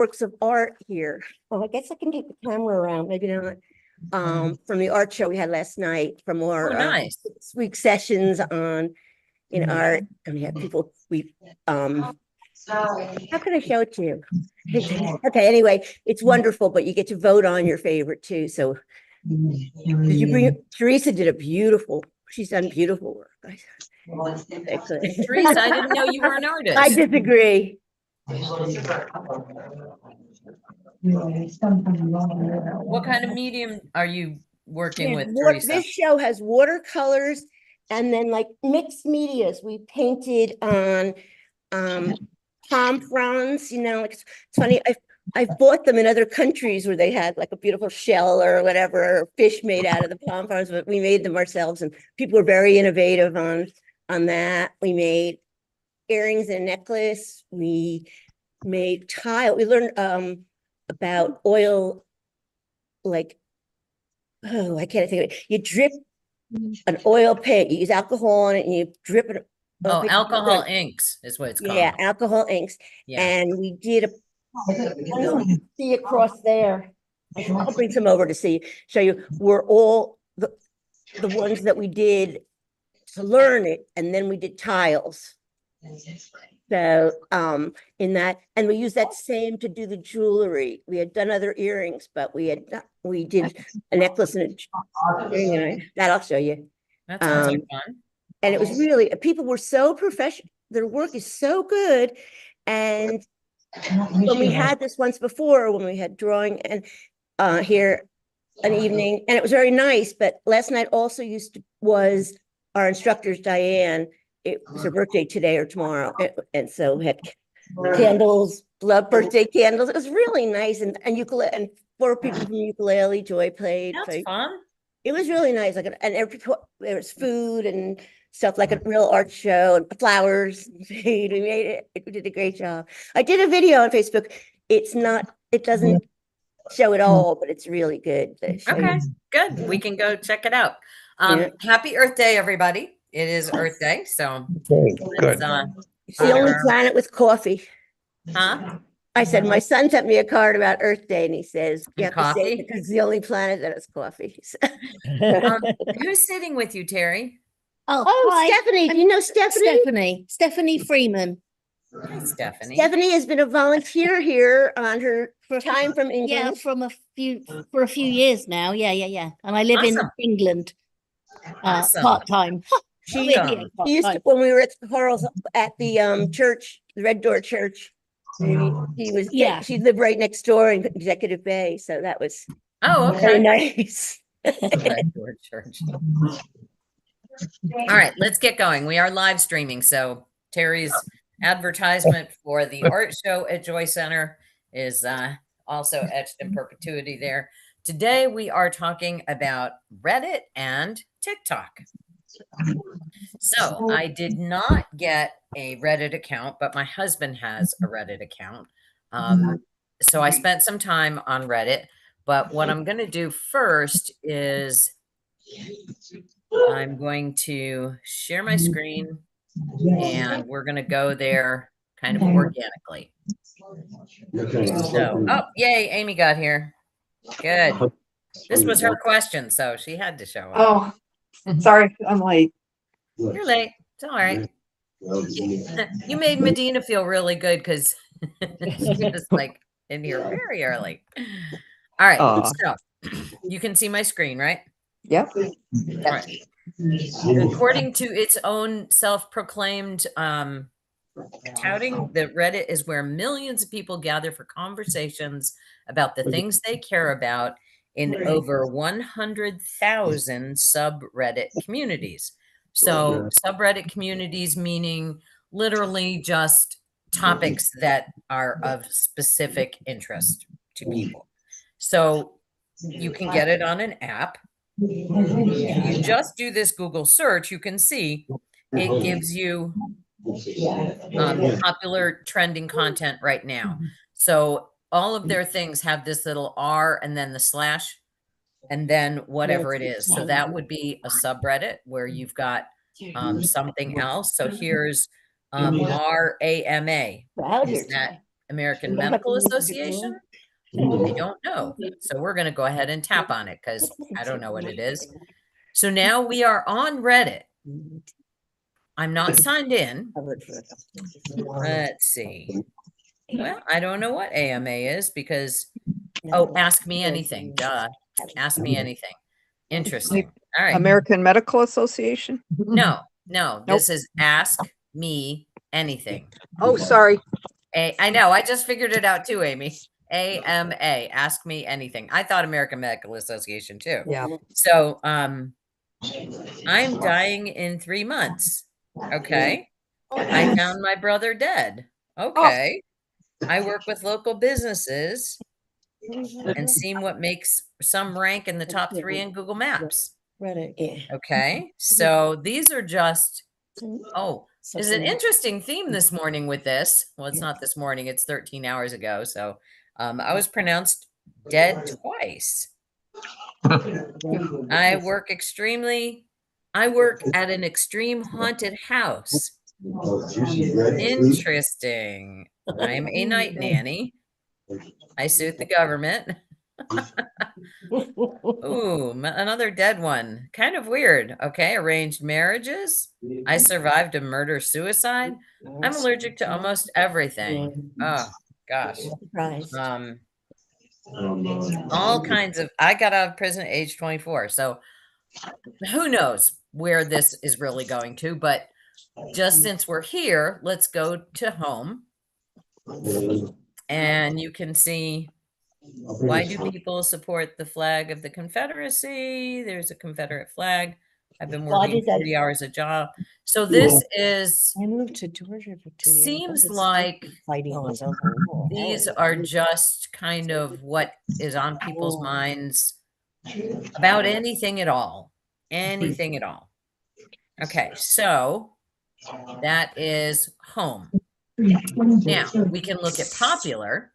works of art here. Oh, I guess I can get the camera around, maybe not. From the art show we had last night, from our nice. 6-week sessions on in art, and we had people. How can I show it to you? Okay, anyway, it's wonderful, but you get to vote on your favorite too. So, did you bring? Teresa did a beautiful. She's done beautiful work. Excellent. Teresa, I didn't know you were an artist. I disagree. What kind of medium are you working with, Teresa? This show has watercolors and then like mixed medias. We painted on palm fronds, like it's funny. I've bought them in other countries where they had like a beautiful shell or whatever, or fish made out of the palm fronds, but we made them ourselves, and people were very innovative on that. We made earrings and a necklace. We made tile. We learned about oil, like, oh, I can't think of it. You drip an oil paint, you use alcohol on it, and you drip it. Oh, alcohol inks is what it's called. Yeah, alcohol inks. Yeah. And we did see across there. I'll bring some over to show you. We're all the ones that we did to learn it, and then we did tiles. So in that, and we used that same to do the jewelry. We had done other earrings, but we did a necklace and a earring. That I'll show you. That sounds like fun. And it was really, people were so professional. Their work is so good. And when we had this once before, when we had drawing and here an evening, and it was very nice. But last night also was our instructor's Diane. It was her birthday today or tomorrow, and so we had candles, birthday candles. It was really nice, and ukulele, and 4 people from ukulele. Joy played. That's fun. It was really nice. Like, and there was food and stuff, like a real art show, and flowers. We made it. We did a great job. I did a video on Facebook. It doesn't show it all, but it's really good. Okay, good. We can go check it out. Happy Earth Day, everybody. It is Earth Day, so good. It's the only planet with coffee. Huh? I said, my son sent me a card about Earth Day, and he says, you have to say it because it's the only planet that has coffee. Who's sitting with you, Terry? Oh, Stephanie. Do you know Stephanie? Stephanie Freeman. Hi, Stephanie. Stephanie has been a volunteer here on her time from England. Yeah, for a few years now. Yeah. And I live in England part-time. She used to, when we were at Carl's at the church, the Red Door Church. She lived right next door in Executive Bay, so that was very nice. Red Door Church. All right, let's get going. We are live streaming, so Terry's advertisement for the art show at Joy Center is also etched in perpetuity there. Today we are talking about Reddit and TikTok. So I did not get a Reddit account, but my husband has a Reddit account. So I spent some time on Reddit, but what I'm going to do first is I'm going to share my screen, and we're going to go there kind of organically. So, oh, yay, Amy got here. Good. This was her question, so she had to show up. Oh, sorry, I'm late. You're late. It's all right. You made Medina feel really good because she was like in here very early. All right. So you can see my screen, right? Yep. All right. According to its own self-proclaimed touting, that Reddit is where millions of people gather for conversations about the things they care about in over 100,000 subreddit communities. So subreddit communities meaning literally just topics that are of specific interest to people. So you can get it on an app. If you just do this Google search, you can see it gives you popular trending content right now. So all of their things have this little R and then the slash and then whatever it is. So that would be a subreddit where you've got something else. So here's RAMA. Is that American Medical Association? I don't know. So we're going to go ahead and tap on it because I don't know what it is. So now we are on Reddit. I'm not signed in. Let's see. Well, I don't know what AMA is because, oh, ask me anything. Duh. Ask me anything. Interesting. All right. American Medical Association? No, this is ask me anything. Oh, sorry. I know. I just figured it out too, Amy. AMA, ask me anything. I thought American Medical Association too. Yeah. So, I'm dying in 3 months. Okay. I found my brother dead. Okay. I work with local businesses and seen what makes some rank in the top 3 in Google Maps. Reddit. Okay. So these are just, oh, there's an interesting theme this morning with this. Well, it's not this morning, it's 13 hours ago. So I was pronounced dead twice. I work at an extreme haunted house. Interesting. I'm a night nanny. I suit the government. Ooh, another dead one. Kind of weird. Okay, arranged marriages. I survived a murder suicide. I'm allergic to almost everything. Oh gosh. All kinds of. I got out of prison at age 24, so who knows where this is really going to? But just since we're here, let's go to home, and you can see. Why do people support the flag of the Confederacy? There's a Confederate flag. I've been working 40 hours a job. So this is, I moved to Georgia for 2 years. seems like these are just kind of what is on people's minds about anything at all. Anything at all. Okay, so that is home. Now we can look at popular.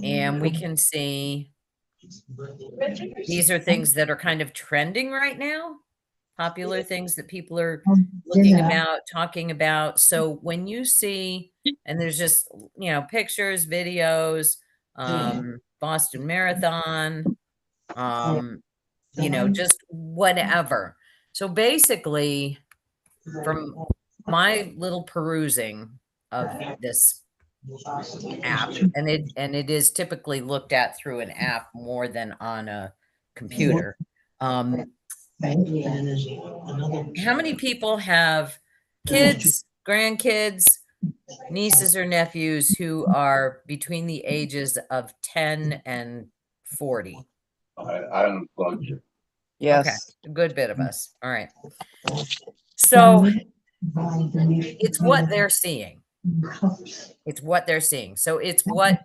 And we can see these are things that are kind of trending right now, popular things that people are looking about, talking about. So when you see, and there's just, pictures, videos, Boston Marathon, just whatever. So basically, from my little perusing of this app, and it is typically looked at through an app more than on a computer. How many people have kids, grandkids, nieces or nephews who are between the ages of 10 and 40? I unplugged you. Yes. Okay, a good bit of us. All right. So it's what they're seeing. It's what they're seeing. So it's what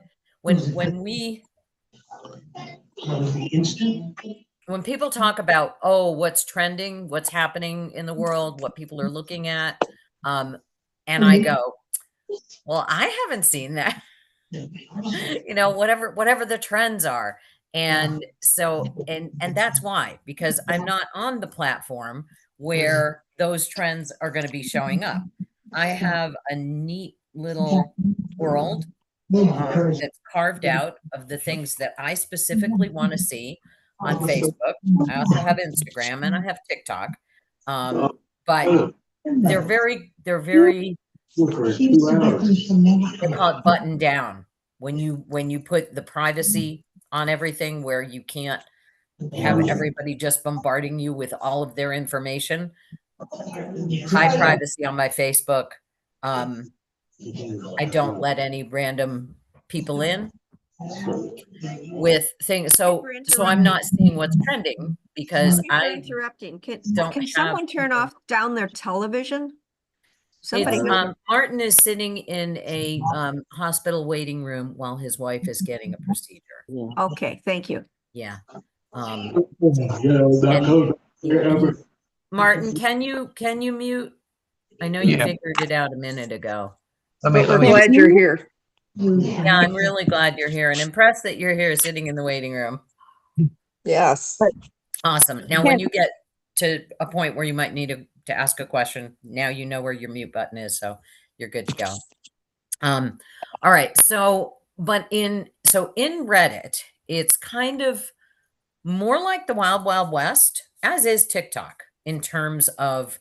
when people talk about, oh, what's trending, what's happening in the world, what people are looking at, and I go, well, I haven't seen that. Whatever the trends are. And so and that's why, because I'm not on the platform where those trends are going to be showing up. I have a neat little world that's carved out of the things that I specifically want to see on Facebook. I also have Instagram and I have TikTok. But they're very they call it button down. When you put the privacy on everything, where you can't have everybody just bombarding you with all of their information. High privacy on my Facebook. I don't let any random people in with things. So I'm not seeing what's trending because I interrupting. Can don't someone turn off down their television? Somebody Martin is sitting in a hospital waiting room while his wife is getting a procedure. Okay, thank you. Yeah. Martin, can you mute? I know you figured it out a minute ago. We're glad you're here. Yeah, I'm really glad you're here and impressed that you're here sitting in the waiting room. Yes. Awesome. Now, when you get to a point where you might need to ask a question, now you know where your mute button is, so you're good to go. All right. So in Reddit, it's kind of more like the Wild Wild West, as is TikTok in terms of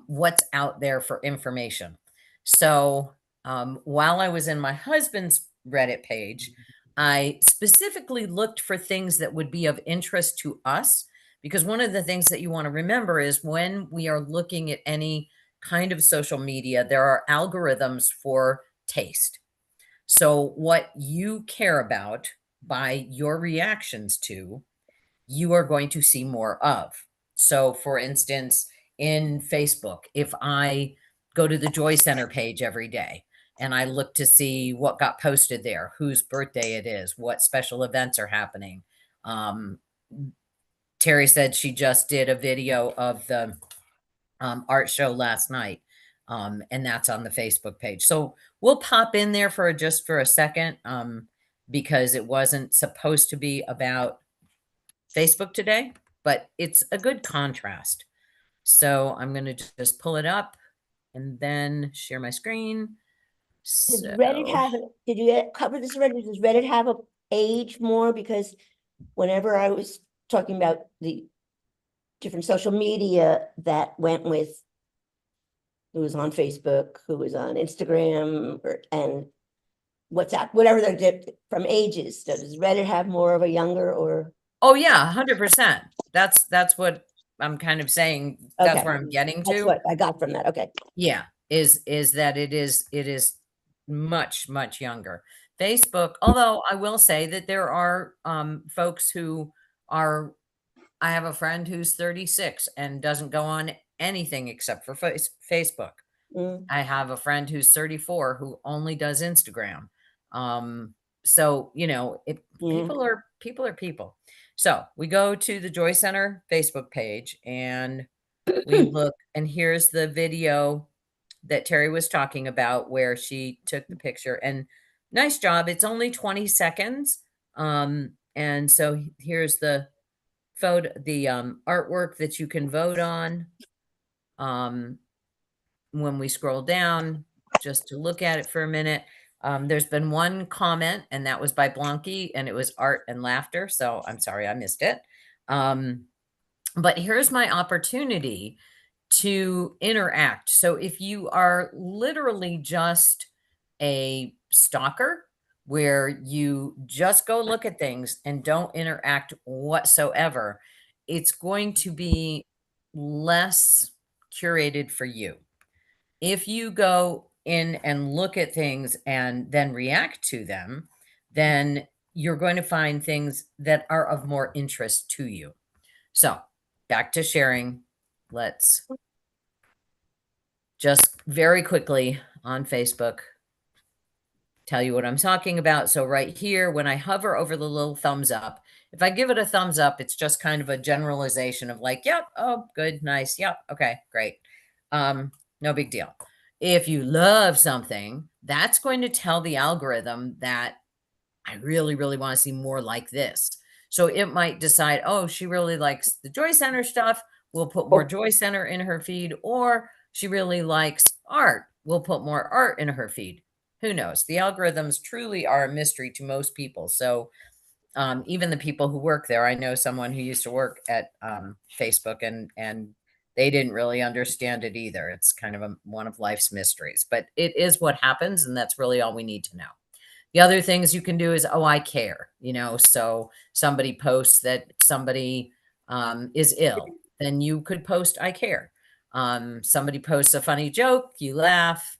what's out there for information. So while I was in my husband's Reddit page, I specifically looked for things that would be of interest to us, because one of the things that you want to remember is when we are looking at any kind of social media, there are algorithms for taste. So what you care about by your reactions to, you are going to see more of. So for instance, in Facebook, if I go to the Joy Center page every day and I look to see what got posted there, whose birthday it is, what special events are happening. Terry said she just did a video of the art show last night. And that's on the Facebook page. So we'll pop in there for just for a second, because it wasn't supposed to be about Facebook today, but it's a good contrast. So I'm going to just pull it up and then share my screen. Does Reddit So have, did you cover this already? Does Reddit have a age more? Because whenever I was talking about the different social media that went with, who was on Facebook, who was on Instagram, and WhatsApp, whatever they're from ages. Does Reddit have more of a younger or? oh yeah, 100%. That's what I'm kind of saying. That's Okay. where I'm getting That's to. what I got from that. Okay. Yeah, is that it is much younger. Facebook, although I will say that there are folks who are, I have a friend who's 36 and doesn't go on anything except for Facebook. Mm. I have a friend who's 34 who only does Instagram. So, you know, people are people. So we go to the Joy Center Facebook page and we look, and here's the video that Terry was talking about where she took the picture, and nice job. It's only 20 seconds. And so here's the photo, the artwork that you can vote on. When we scroll down just to look at it for a minute, there's been one comment, and that was by Blanky, and it was art and laughter. So I'm sorry I missed it. But here's my opportunity to interact. So if you are literally just a stalker where you just go look at things and don't interact whatsoever, it's going to be less curated for you. If you go in and look at things and then react to them, then you're going to find things that are of more interest to you. So back to sharing. Let's just very quickly on Facebook tell you what I'm talking about. So right here, when I hover over the little thumbs up, if I give it a thumbs up, it's just kind of a generalization of like, yep, oh, good, nice, yep, okay, great. No big deal. If you love something, that's going to tell the algorithm that I really want to see more like this. So it might decide, oh, she really likes the Joy Center stuff. We'll put more Joy Center in her feed, or she really likes art. We'll put more art in her feed. Who knows? The algorithms truly are a mystery to most people. So even the people who work there, I know someone who used to work at Facebook, and they didn't really understand it either. It's kind of one of life's mysteries, but it is what happens, and that's really all we need to know. The other things you can do is, oh, I care, you know, so somebody posts that somebody is ill, then you could post, I care. Somebody posts a funny joke, you laugh.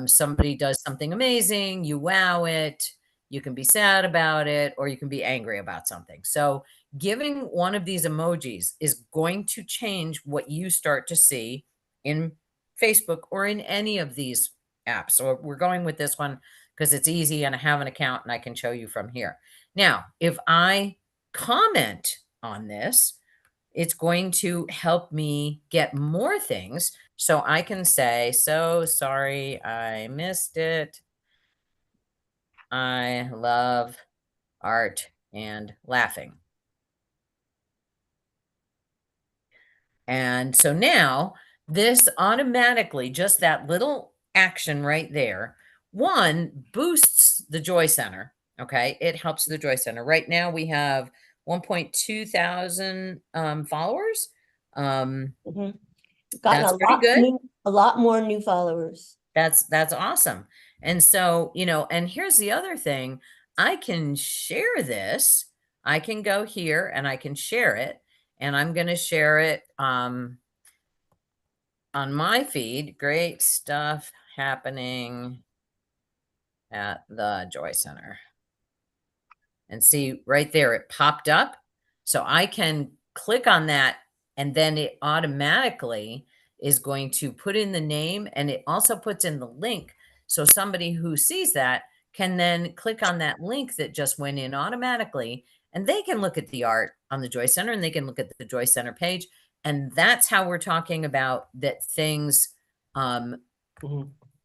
Somebody does something amazing, you wow it. You can be sad about it, or you can be angry about something. So giving one of these emojis is going to change what you start to see in Facebook or in any of these apps. So we're going with this one because it's easy and I have an account and I can show you from here. Now, if I comment on this, it's going to help me get more things. So I can say, so sorry, I missed it. I love art and laughing. And so now this automatically, just that little action right there, one boosts the Joy Center. Okay. It helps the Joy Center. Right now we have 1.2 thousand followers. Gotten That's pretty good. a lot more new followers. That's awesome. And so, and here's the other thing. I can share this. I can go here and I can share it. And I'm going to share it on my feed. Great stuff happening at the Joy Center. And see right there, it popped up. So I can click on that and then it automatically is going to put in the name, and it also puts in the link. So somebody who sees that can then click on that link that just went in automatically, and they can look at the art on the Joy Center, and they can look at the Joy Center page. And that's how we're talking about that things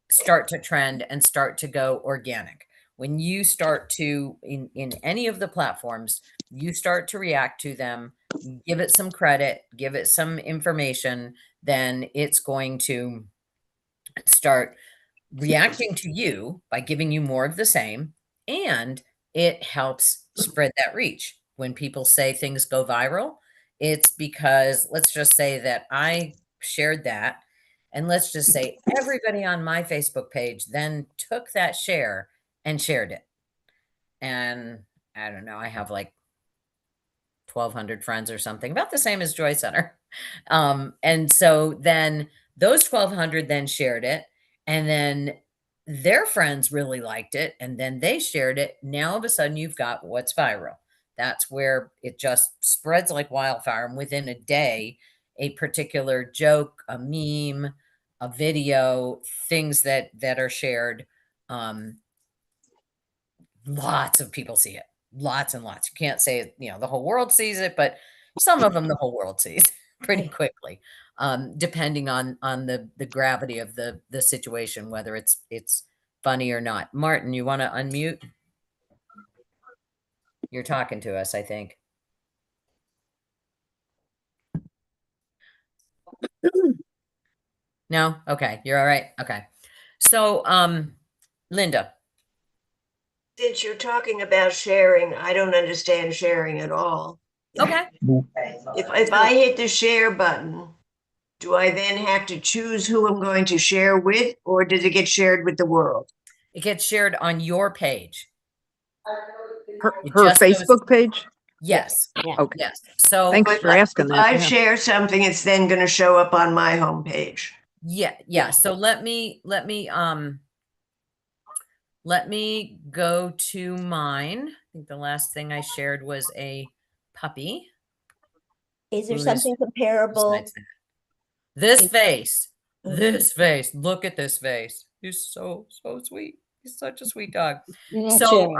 start to trend and start to go organic. When you start to, in any of the platforms, you start to react to them, give it some credit, give it some information, then it's going to start reacting to you by giving you more of the same. And it helps spread that reach. When people say things go viral, it's because, let's just say that I shared that. And let's just say everybody on my Facebook page then took that share and shared it. And I don't know, I have like 1,200 friends or something, about the same as Joy Center. And so then those 1,200 then shared it, and then their friends really liked it, and then they shared it. Now all of a sudden you've got what's viral. That's where it just spreads like wildfire. And within a day, a particular joke, a meme, a video, things that are shared, lots of people see it. Lots and lots. You can't say, the whole world sees it, but some of them the whole world sees pretty quickly, depending on the gravity of the situation, whether it's funny or not. Martin, you want to unmute? You're talking to us, I think. No? Okay. You're all right. Okay. So, Linda. Since you're talking about sharing, I don't understand sharing at all. Okay. If I hit the share button, do I then have to choose who I'm going to share with, or does it get shared with the world? It gets shared on your page. Her Facebook page? Yes. Yeah. Okay. Yes. So Thanks for asking If that. I yeah. share something, it's then going to show up on my homepage. yeah. So let me go to mine. I think the last thing I shared was a puppy. Is there Who is something comparable? besides that. This face. Look at this face. He's so sweet. He's such a sweet dog. So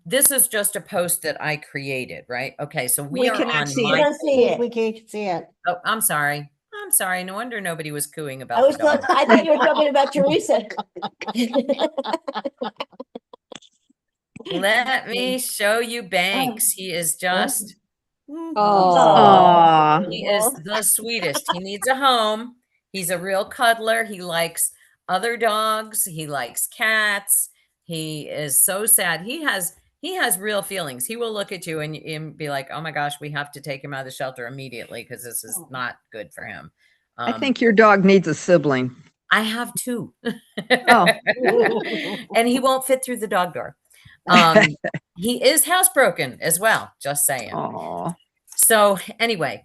this is just a post that I created, right? Okay, so we are cannot on see I my. don't see it. We can't see it. Oh, I'm sorry. No wonder nobody was cooing I about the dog. thought you were talking about Teresa. Let me show you Banks. He is just. Aw. He is the sweetest. He needs a home. He's a real cuddler. He likes other dogs. He likes cats. He is so sad. He has real feelings. He will look at you and be like, "Oh my gosh, we have to take him out of the shelter immediately because this is not good for him." I think your dog needs a sibling. I have two. Oh. And he won't fit through the dog door. He is housebroken as well, just saying. Aw. So anyway,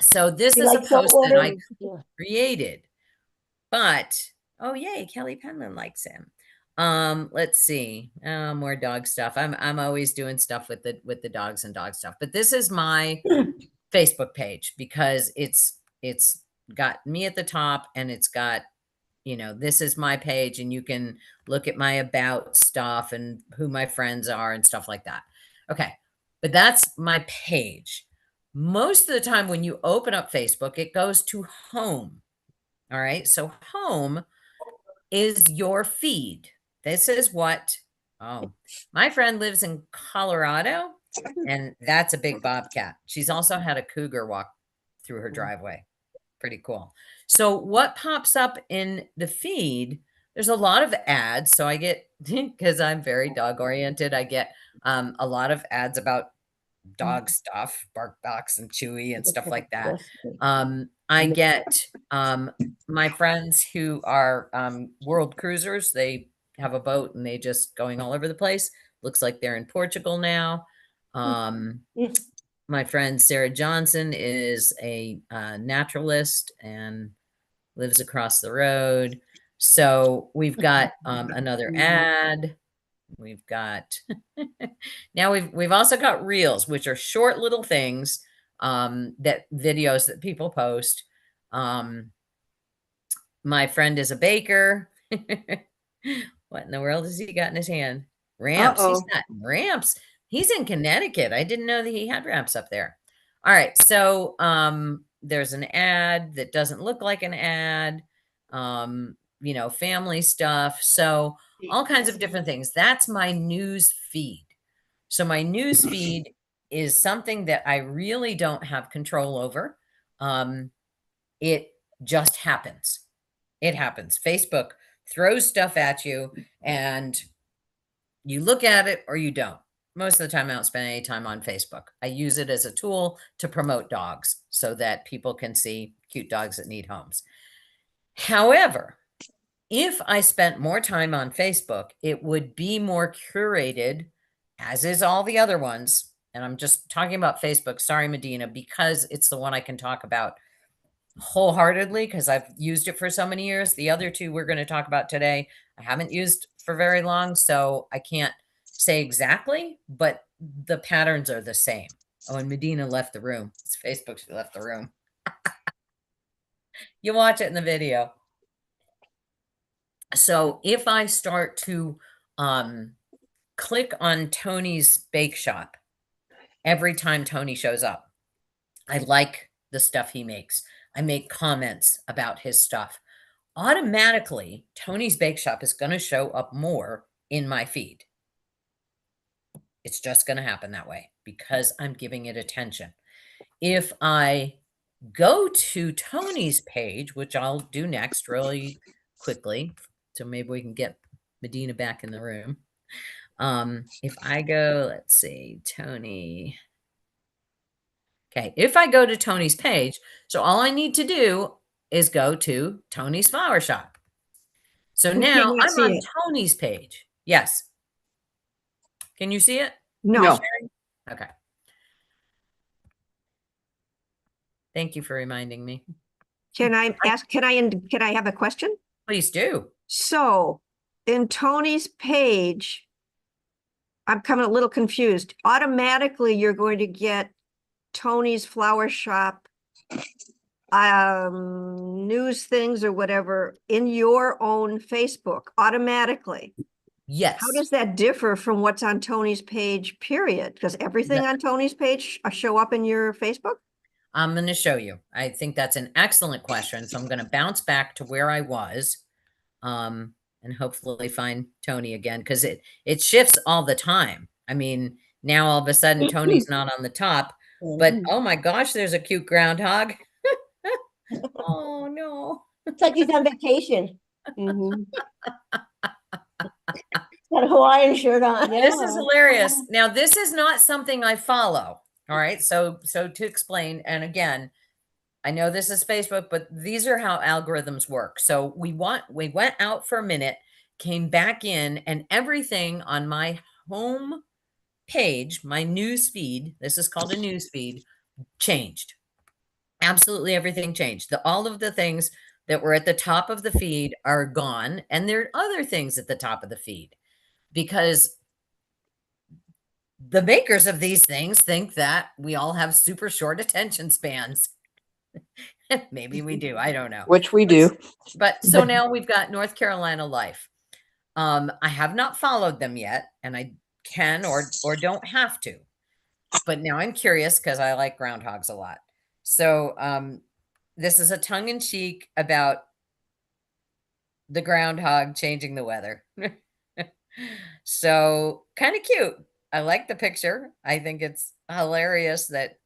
so this You is a like salt post that I water? created, but oh yay, Kelly Penland likes him. Let's see. More dog stuff. I'm always doing stuff with the dogs and dog stuff, but this is my Facebook page because it's got me at the top, and it's got, this is my page, and you can look at my about stuff and who my friends are and stuff like that. Okay. But that's my page. Most of the time when you open up Facebook, it goes to home. All right. So home is your feed. This is what, my friend lives in Colorado, and that's a big bobcat. She's also had a cougar walk through her driveway. Pretty cool. So what pops up in the feed there's a lot of ads. So I get, because I'm very dog oriented, I get a lot of ads about dog stuff, BarkBox and Chewy and stuff like that. I get my friends who are world cruisers. They have a boat and they just going all over the place. Looks like they're in Portugal now. My friend Sarah Johnson is a naturalist and lives across the road. So we've got another ad. We've got now we've also got reels, which are short little things that videos that people post. My friend is a baker. What in the world has he got in his hand? Ramps. He's Uh-oh. got ramps. He's in Connecticut. I didn't know that he had ramps up there. All right. So there's an ad that doesn't look like an ad. You know, family stuff. So all kinds of different things. That's my news feed. So my news feed is something that I really don't have control over. It just happens. It happens. Facebook throws stuff at you and you look at it or you don't. Most of the time, I don't spend any time on Facebook. I use it as a tool to promote dogs so that people can see cute dogs that need homes. However, if I spent more time on Facebook, it would be more curated, as is all the other ones. And I'm just talking about Facebook. Sorry, Medina, because it's the one I can talk about wholeheartedly because I've used it for so many years. The other two we're going to talk about today, I haven't used for very long, so I can't say exactly, but the patterns are the same. Oh, and Medina left the room. It's Facebook. She left the room. You watch it in the video. So if I start to click on Tony's Bake Shop every time Tony shows up, I like the stuff he makes. I make comments about his stuff. Automatically, Tony's Bake Shop is going to show up more in my feed. It's just going to happen that way because I'm giving it attention. If I go to Tony's page, which I'll do next really quickly, so maybe we can get Medina back in the room. If I go, let's see, Tony. Okay, if I go to Tony's page, so all I need to do is go to Tony's Flower Shop. So We now cannot I'm see on it. Tony's page. Yes. Can you see it? No, Okay. Thank you for reminding me. can I ask, can I have a question? Please do. So in Tony's page, I'm coming a little confused. Automatically, you're going to get Tony's Flower Shop news things or whatever in your own Facebook automatically. Yes. How does that differ from what's on Tony's page, period? Does everything on Tony's page show up in your Facebook? I'm going to show you. I think that's an excellent question. So I'm going to bounce back to where I was and hopefully find Tony again because it shifts all the time. I mean, now all of a sudden Tony's not on the top, but oh my gosh, there's a cute groundhog. Oh no. It's like he's on vacation. Mhm. Got a Hawaiian shirt on. This is hilarious. Now, this is not something I follow. All right. So to explain, and again, I know this is Facebook, but these are how algorithms work. So we went out for a minute, came back in, and everything on my home page, my news feed, this is called a news feed, changed. Absolutely everything changed. All of the things that were at the top of the feed are gone, and there are other things at the top of the feed because the makers of these things think that we all have super short attention spans. Maybe we do. I don't know. Which we do. But so now we've got North Carolina Life. I have not followed them yet, and I can or don't have to. But now I'm curious because I like groundhogs a lot. So this is a tongue-in-cheek about the groundhog changing the weather. So kind of cute. I like the picture. I think it's hilarious that,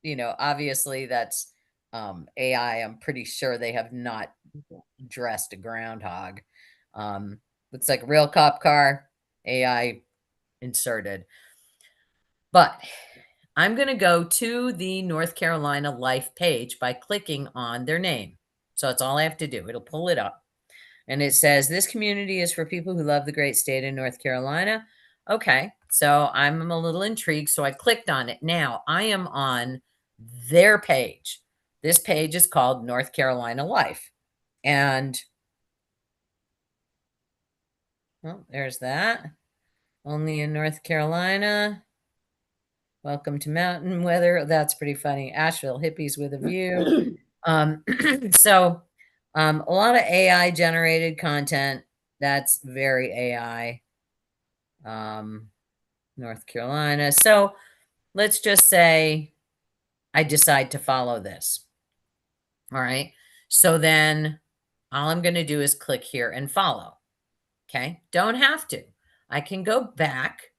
you know, obviously that's AI. I'm pretty sure they have not dressed a groundhog. Looks like a real cop car, AI inserted. But I'm going to go to the North Carolina Life page by clicking on their name. So that's all I have to do. It'll pull it up. And it says, this community is for people who love the great state of North Carolina. Okay, so I'm a little intrigued. So I clicked on it. Now I am on their page. This page is called North Carolina Life. And well, there's that. Only in North Carolina. Welcome to mountain weather. That's pretty funny. Asheville hippies with a view. So a lot of AI generated content. That's very AI. North Carolina. So let's just say I decide to follow this. All right. So then all I'm going to do is click here and follow. Okay. Don't have to. I can go back.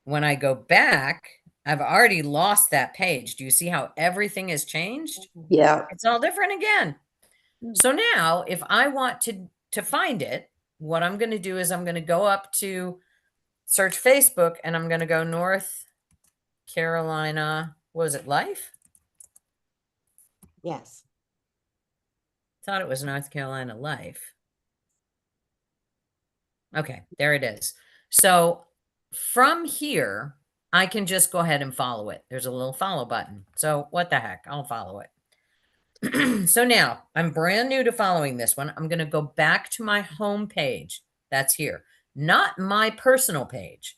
When I go back, I've already lost that page. Do you see how everything has changed? Yeah. It's all different again. So now if I want to find it, what I'm going to do is I'm going to go up to search Facebook and I'm going to go North Carolina. Was it Life? Yes. Thought it was North Carolina Life. Okay, there it is. So from here, I can just go ahead and follow it. There's a little follow button. So what the heck? I'll follow it. So now I'm brand new to following this one. I'm going to go back to my home page. That's here, not my personal page.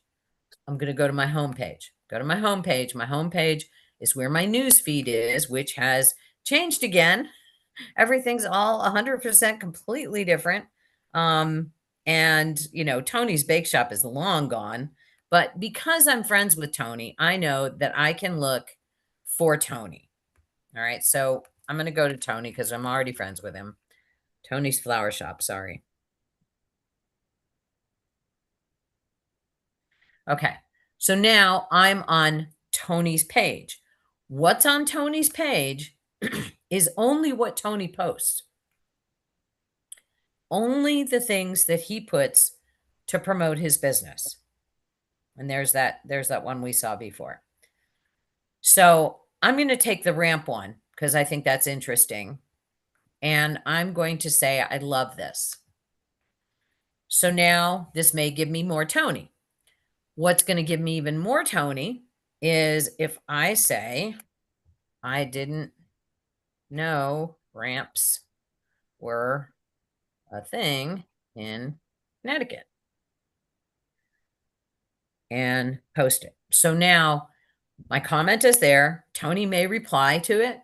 I'm going to go to my home page. Go to my home page. My home page is where my news feed is, which has changed again. Everything's all 100% completely different. And you know, Tony's Bake Shop is long gone, but because I'm friends with Tony, I know that I can look for Tony. All right. So I'm going to go to Tony because I'm already friends with him. Tony's Flower Shop. Sorry. Okay. So now I'm on Tony's page. What's on Tony's page is only what Tony posts. Only the things that he puts to promote his business. And there's that one we saw before. So I'm going to take the ramp one because I think that's interesting. And I'm going to say, I love this. So now this may give me more Tony. What's going to give me even more Tony is if I say, I didn't know ramps were a thing in Connecticut, and post it. So now my comment is there. Tony may reply to it.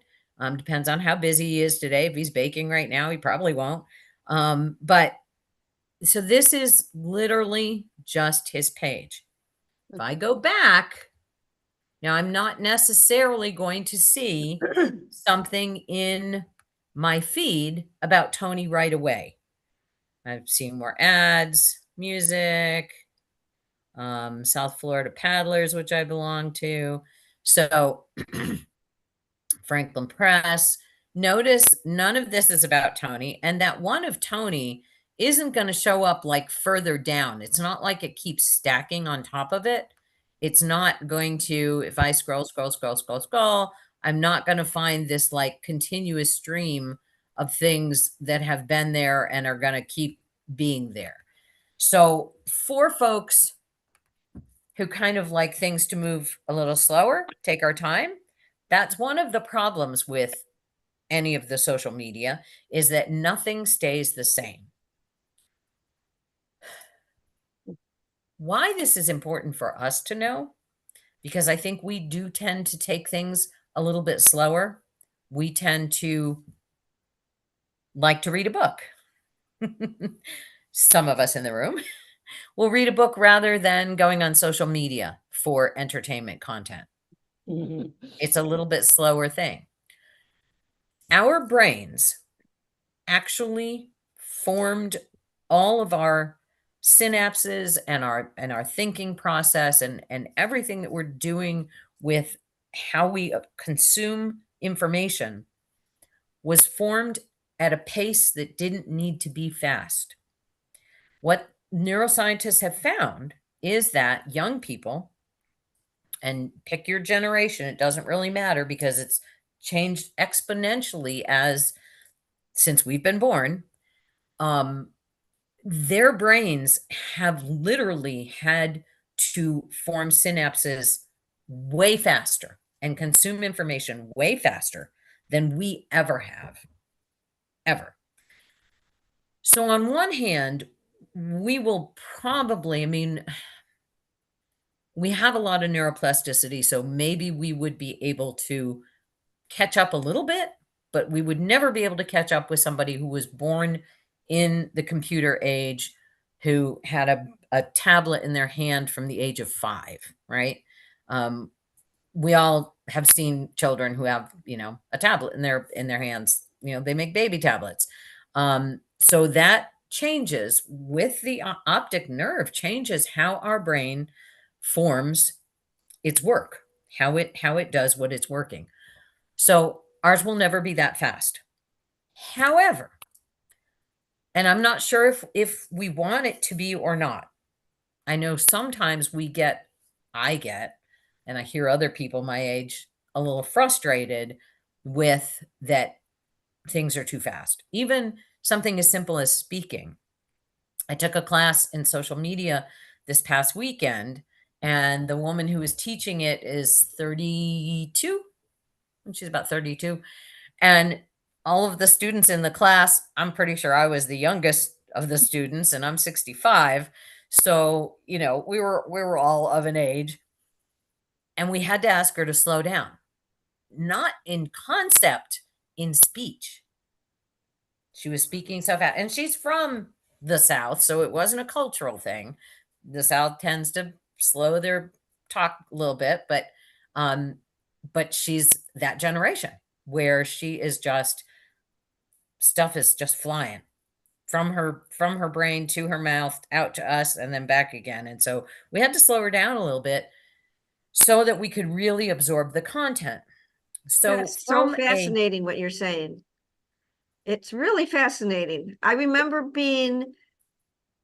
Depends on how busy he is today. If he's baking right now, he probably won't. But so this is literally just his page. If I go back, now I'm not necessarily going to see something in my feed about Tony right away. I've seen more ads, music, South Florida Paddlers, which I belong to. So Franklin Press. Notice none of this is about Tony, and that one of Tony isn't going to show up like further down. It's not like it keeps stacking on top of it. It's not going to, if I scroll, I'm not going to find this like continuous stream of things that have been there and are going to keep being there. So for folks who kind of like things to move a little slower, take our time, that's one of the problems with any of the social media, is that nothing stays the same. Why this is important for us to know, because I think we do tend to take things a little bit slower. We tend to like to read a book. Some of us in the room will read a book rather than going on social media for entertainment content. It's a little bit slower thing. Our brains actually formed all of our synapses and our thinking process and everything that we're doing with how we consume information was formed at a pace that didn't need to be fast. What neuroscientists have found is that young people, and pick your generation, it doesn't really matter because it's changed exponentially since we've been born. Their brains have literally had to form synapses way faster and consume information way faster than we ever have, ever. So on one hand, we will probably, I mean, we have a lot of neuroplasticity, so maybe we would be able to catch up a little bit, but we would never be able to catch up with somebody who was born in the computer age, who had a tablet in their hand from the age of 5, right? We all have seen children who have, a tablet in their hands. They make baby tablets. So that changes with the optic nerve, changes how our brain forms its work, how it does what it's working. So ours will never be that fast. However, and I'm not sure if we want it to be or not. I know sometimes I get, and I hear other people my age a little frustrated with that things are too fast. Even something as simple as speaking. I took a class in social media this past weekend, and the woman who was teaching it is 32. She's about 32. And all of the students in the class, I'm pretty sure I was the youngest of the students, and I'm 65. So, we were all of an age, and we had to ask her to slow down, not in concept, in speech. She was speaking so fast, and she's from the South, so it wasn't a cultural thing. The South tends to slow their talk a little bit, but she's that generation where she is just, stuff is just flying from her brain to her mouth, out to us, and then back again. And so we had to slow her down a little bit so that we could really absorb the content. So That's so fascinating what you're saying. It's really fascinating. I remember being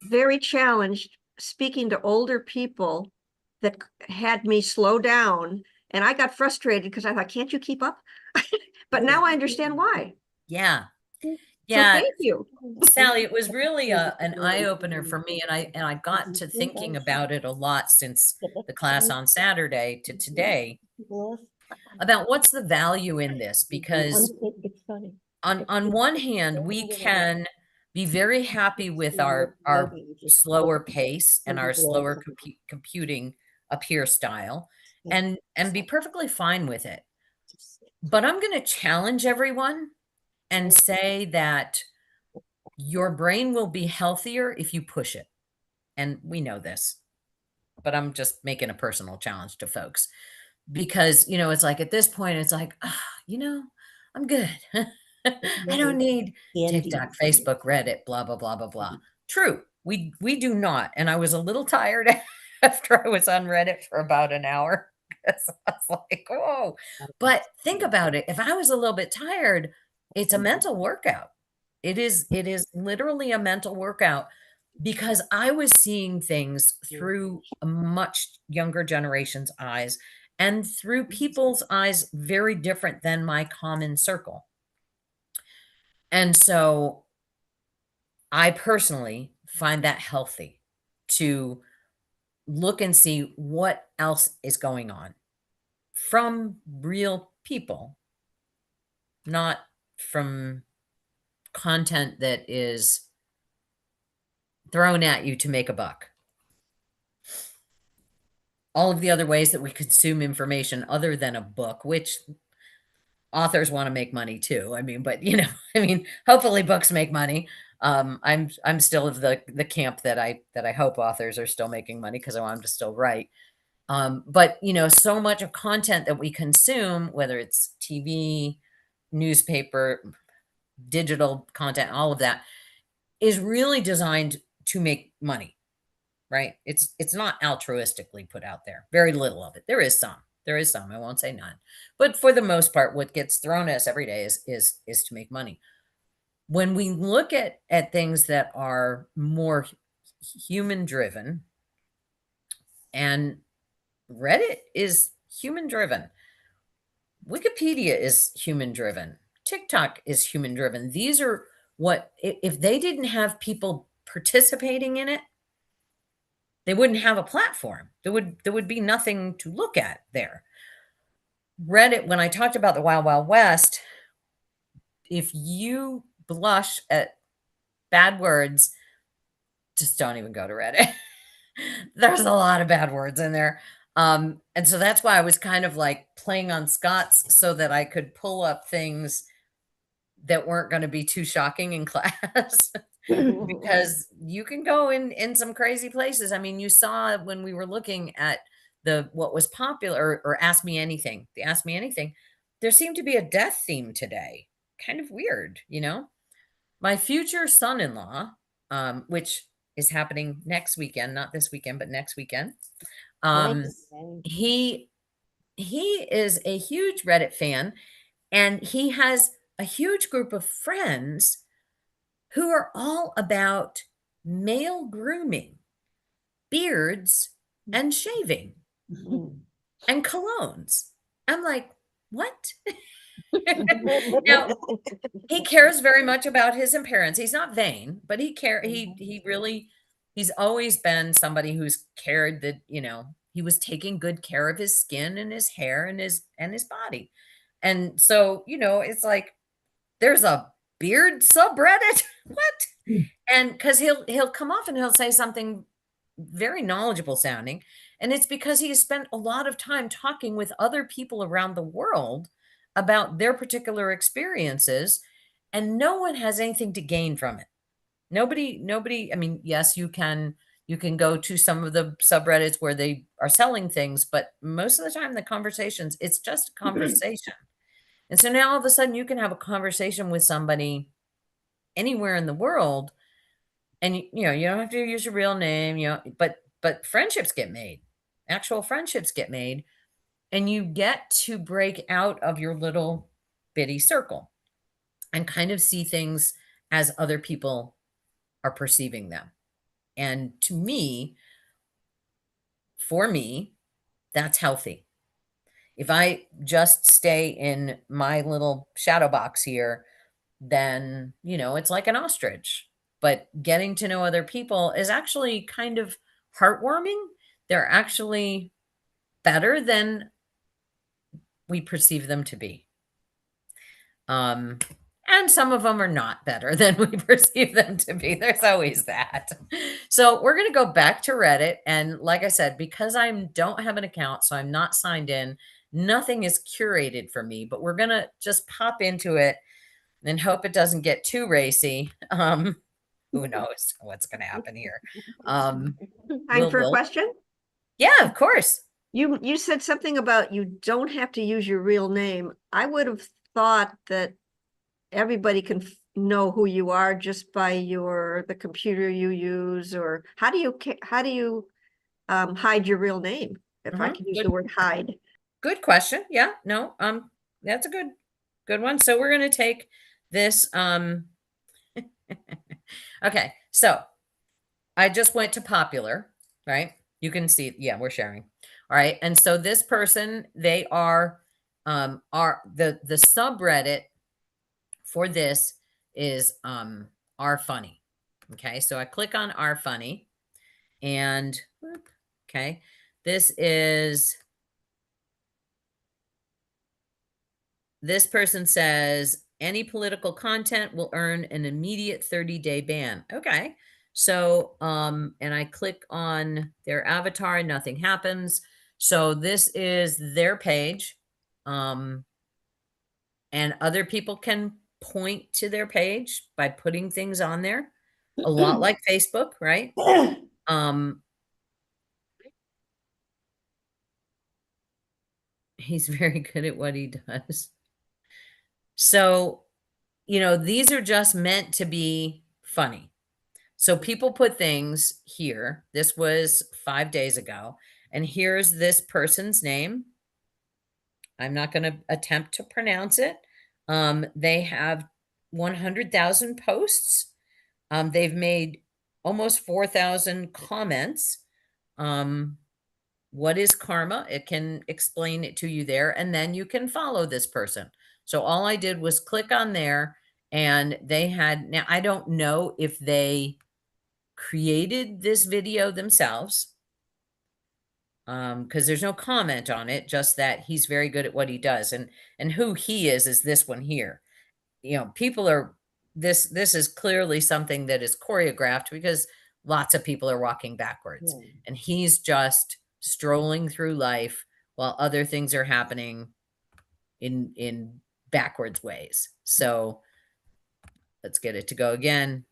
very challenged speaking to older people that had me slow down, and I got frustrated because I thought, can't you keep up? But now I understand why. Yeah. Yeah. So thank you, Sally. It was really an eye-opener for me, and I got to thinking about it a lot since the class on Saturday to today, about what's the value in this, because on one hand, we can be very happy with our slower pace and our slower computing up here style, and be perfectly fine with it. But I'm going to challenge everyone and say that your brain will be healthier if you push it. And we know this, but I'm just making a personal challenge to folks, because, it's like at this point, it's like, I'm good. I don't need TikTok, Facebook, Reddit, blah, blah, blah, blah, blah. True. We do not. And I was a little tired after I was on Reddit for about an hour. I was like, whoa. But think about it. If I was a little bit tired, it's a mental workout. It is literally a mental workout, because I was seeing things through a much younger generation's eyes and through people's eyes very different than my common circle. And so I personally find that healthy, to look and see what else is going on from real people, not from content that is thrown at you to make a buck. All of the other ways that we consume information other than a book, which authors want to make money too. I mean, but hopefully books make money. I'm still of the camp that I hope authors are still making money, because I want them to still write. But so much of content that we consume, whether it's TV, newspaper, digital content, all of that, is really designed to make money, right? It's not altruistically put out there. Very little of it. There is some, There is some, I won't say none. But for the most part, what gets thrown at us every day is to make money. When we look at things that are more human driven, and Reddit is human driven, Wikipedia is human driven, TikTok is human driven. These are what, if they didn't have people participating in it, they wouldn't have a platform. There would be nothing to look at there. Reddit, when I talked about the Wild Wild West, if you blush at bad words, just don't even go to Reddit. There's a lot of bad words in there. And so that's why I was kind of like playing on Scott's so that I could pull up things that weren't going to be too shocking in class. Because you can go in some crazy places. I mean, you saw when we were looking at what was popular, or Ask Me Anything, the Ask Me Anything, there seemed to be a death theme today. Kind of weird, you know? My future son-in-law, which is happening next weekend, not this weekend, but next weekend. He is a huge Reddit fan, and he has a huge group of friends who are all about male grooming, beards, and shaving, and colognes. I'm like, what? Now, he cares very much about his appearance. He's not vain, but he really, he's always been somebody who's cared that, you know, he was taking good care of his skin and his hair and his body. And so, you know, it's like, there's a beard subreddit. What? And because he'll come off and he'll say something very knowledgeable sounding, and it's because he has spent a lot of time talking with other people around the world about their particular experiences, and no one has anything to gain from it. Nobody, I mean, yes, you can go to some of the subreddits where they are selling things, but most of the time the conversations, it's just a conversation. And so now all of a sudden you can have a conversation with somebody anywhere in the world, and you know, you don't have to use your real name, you know, but friendships get made. Actual friendships get made, and you get to break out of your little bitty circle and kind of see things as other people are perceiving them. And to me, for me, that's healthy. If I just stay in my little shadow box here, then, you know, it's like an ostrich. But getting to know other people is actually kind of heartwarming. They're actually better than we perceive them to be. And some of them are not better than we perceive them to be. There's always that. So we're going to go back to Reddit. And like I said, because I don't have an account, so I'm not signed in, nothing is curated for me, but we're going to just pop into it and hope it doesn't get too racy. Who knows what's going to happen here. Time for a question? Yeah, of course. You said something about you don't have to use your real name. I would have thought that everybody can know who you are just by the computer you use, or how do you hide your real name? If I can use the word hide. Good question. Yeah, no, that's a good one. So we're going to take this, okay. So I just went to popular, right? You can see, yeah, we're sharing. All right. And so this person, they are the subreddit for this is R Funny. Okay. So I click on R Funny, and okay, this person says any political content will earn an immediate 30-day ban. Okay. So, and I click on their avatar and nothing happens. So this is their page. And other people can point to their page by putting things on there, a lot like Facebook, right? He's very good at what he does. So, you know, these are just meant to be funny. So people put things here. This was 5 days ago. And here's this person's name. I'm not going to attempt to pronounce it. They have 100,000 posts. They've made almost 4,000 comments. What is karma? It can explain it to you there, and then you can follow this person. So all I did was click on there, and they had, now I don't know if they created this video themselves, because there's no comment on it, just that he's very good at what he does, and who he is this one here. You know, people are, this is clearly something that is choreographed, because lots of people are walking backwards, and he's just strolling through life while other things are happening in backwards ways. So let's get it to go again.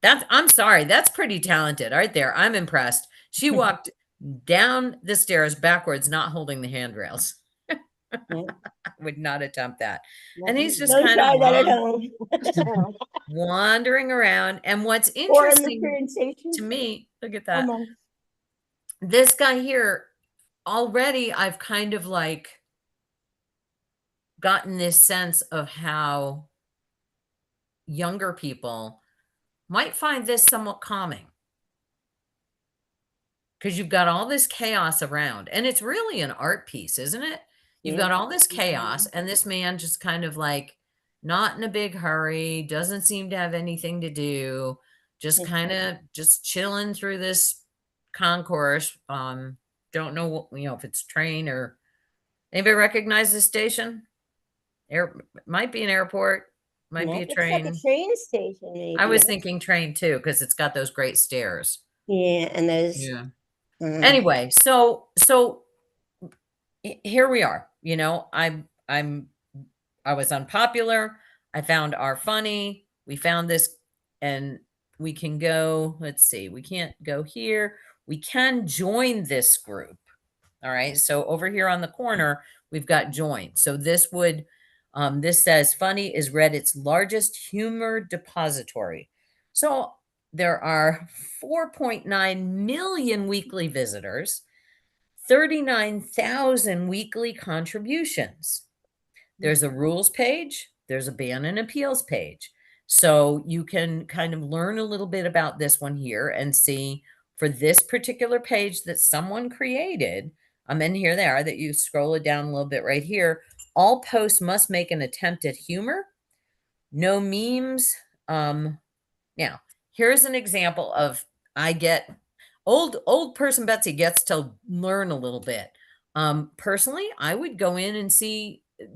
I'm sorry, that's pretty talented right there. I'm impressed. She walked down the stairs backwards, not holding the handrails. I would not attempt that. And he's just Don't kind try of that at home. wandering around. And what's Or in the interesting presentation. to me, look at Come that. on. This guy here, already I've kind of like gotten this sense of how younger people might find this somewhat calming, because you've got all this chaos around, and it's really an art piece, isn't it? You've got all this chaos, and this man just kind of like not in a big hurry, doesn't seem to have anything to do, just kind of just chilling through this concourse. Don't know what, you know, if it's train or, anybody recognize this station? Might be an airport, might be a Looks like train. a train station, maybe. I was thinking train too, because it's got those great stairs. Yeah, and those. Yeah. uh, Anyway, so here we are. You know, I was unpopular. I found our funny. We found this, and we can go, let's see, we can't go here. We can join this group. All right. So over here on the corner, we've got join. So this would, this says funny is Reddit's largest humor depository. So there are 4.9 million weekly visitors, 39,000 weekly contributions. There's a rules page, there's a ban and appeals page. So you can kind of learn a little bit about this one here and see, for this particular page that someone created, and here they are, that you scroll it down a little bit right here. All posts must make an attempt at humor. No memes. Now, here's an example of, I get old person Betsy gets to learn a little bit. Personally, I would go in and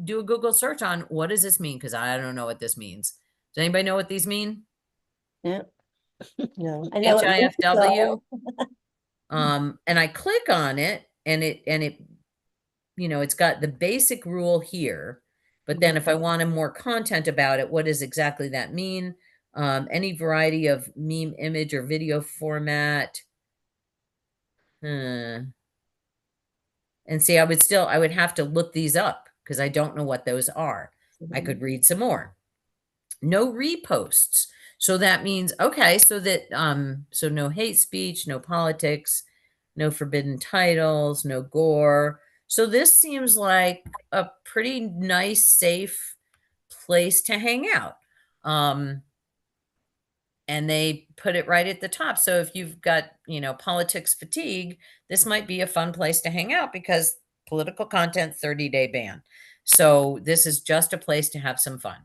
do a Google search on, what does this mean? Because I don't know what this means. Does anybody know what these mean? Yeah. No, I know. HIFW. And I click on it, and it, you know, it's got the basic rule here. But then if I wanted more content about it, what does exactly that mean? Any variety of meme, image, or video format. And see, I would have to look these up, because I don't know what those are. I could read some more. No reposts. So that means, okay, so that, so no hate speech, no politics, no forbidden titles, no gore. So this seems like a pretty nice, safe place to hang out. And they put it right at the top. So if you've got, you know, politics fatigue, this might be a fun place to hang out, because political content, 30-day ban. So this is just a place to have some fun.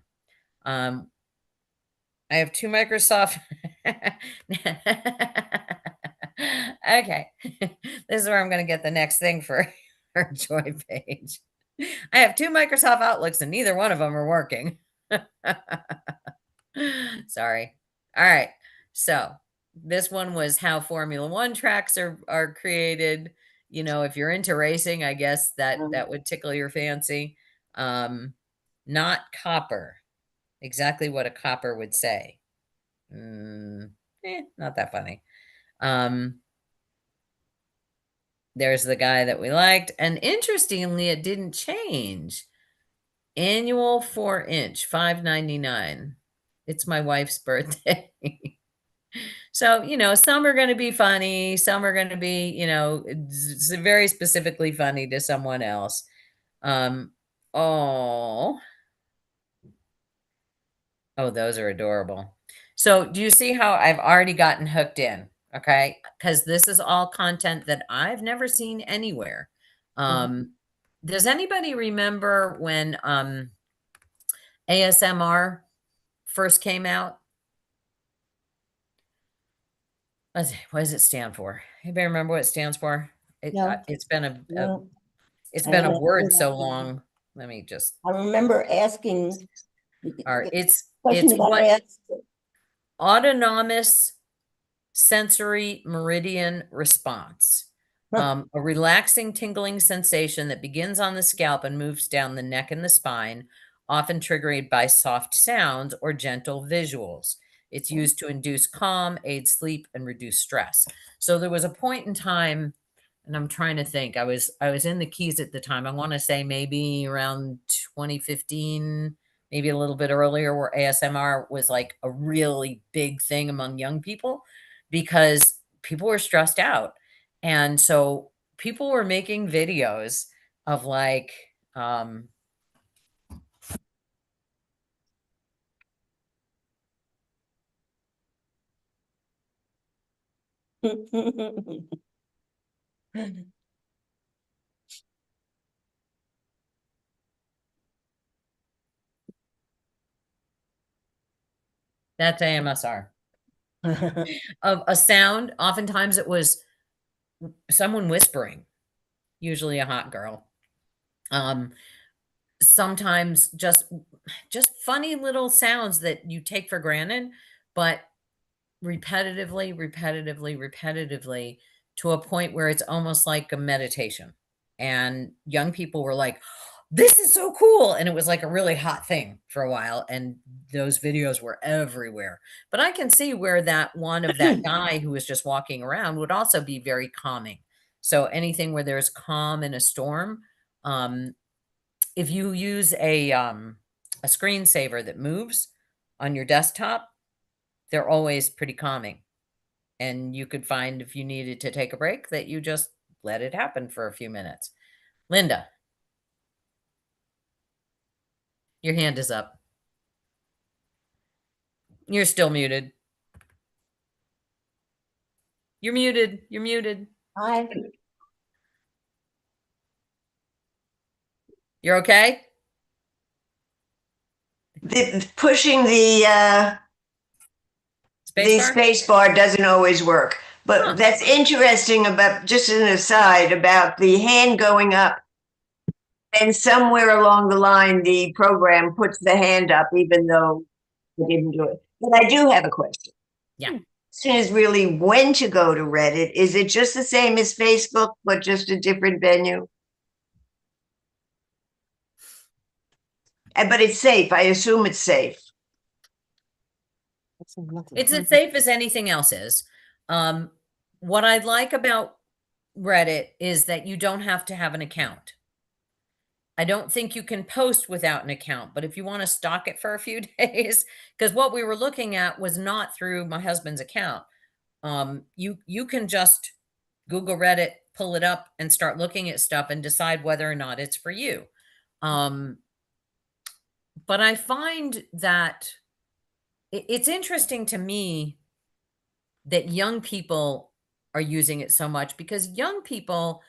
I have 2 Microsoft. Okay. This is where I'm going to get the next thing for our Joy page. I have 2 Microsoft Outlooks, and neither one of them are working. Sorry. All right. So this one was how Formula One tracks are created. You know, if you're into racing, I guess that would tickle your fancy. Not copper. Exactly what a copper would say. Not that funny. There's the guy that we liked. And interestingly, it didn't change. Annual 4-inch, $5.99. It's my wife's birthday. So, you know, some are going to be funny. Some are going to be, you know, very specifically funny to someone else. Um, oh, oh, those are adorable. So do you see how I've already gotten hooked in? Okay. Because this is all content that I've never seen anywhere. Does anybody remember when ASMR first came out? What does it stand for? Anybody remember what it stands for? No. It's been a No, it's I been a don't word know. so long. Let me just. I remember asking All right, the it's question that I what asked. autonomous sensory meridian response. Huh. A relaxing, tingling sensation that begins on the scalp and moves down the neck and the spine, often triggered by soft sounds or gentle visuals. It's used to induce calm, aid sleep, and reduce stress. So there was a point in time, and I'm trying to think. I was in the Keys at the time. I want to say maybe around 2015, maybe a little bit earlier, where ASMR was like a really big thing among young people because people were stressed out. And so people were making videos of like, that's AMSR, of a sound. Oftentimes it was someone whispering, usually a hot girl. Sometimes just funny little sounds that you take for granted, but repetitively to a point where it's almost like a meditation. And young people were like, this is so cool. And it was like a really hot thing for a while. And those videos were everywhere. But I can see where that one of that guy who was just walking around would also be very calming. So anything where there's calm in a storm, if you use a screensaver that moves on your desktop, they're always pretty calming. And you could find, if you needed to take a break, that you just let it happen for a few minutes. Linda, your hand is up. You're still muted. You're muted. You're muted. Hi. You're okay? Pushing the Space bar? space bar doesn't always work. But Huh. that's interesting about, just an aside, about the hand going up. And somewhere along the line, the program puts the hand up, even though it didn't do it. But I do have a question. Yeah. The question is really when to go to Reddit. Is it just the same as Facebook, but just a different venue? But it's safe. I assume it's safe. It's as safe as anything else is. What I like about Reddit is that you don't have to have an account. I don't think you can post without an account, but if you want to stalk it for a few days, because what we were looking at was not through my husband's account. You can just Google Reddit, pull it up, and start looking at stuff and decide whether or not it's for you. But I find that it's interesting to me that young people are using it so much, because young people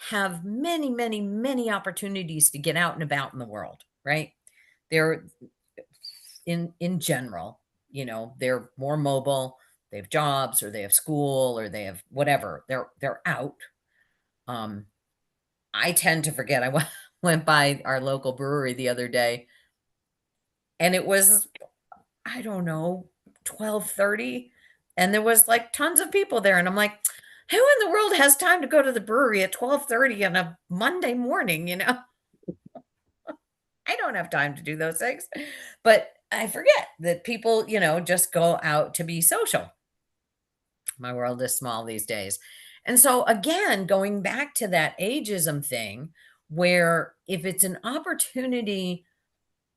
have many opportunities to get out and about in the world, right? They're in general, they're more mobile, they have jobs, or they have school, or they have whatever. They're out. I tend to forget. I went by our local brewery the other day, and it was, I don't know, 12:30, and there was like tons of people there, and I'm like, who in the world has time to go to the brewery at 12:30 on a Monday morning, I don't have time to do those things. But I forget that people, just go out to be social. My world is small these days. And so again, going back to that ageism thing, where if it's an opportunity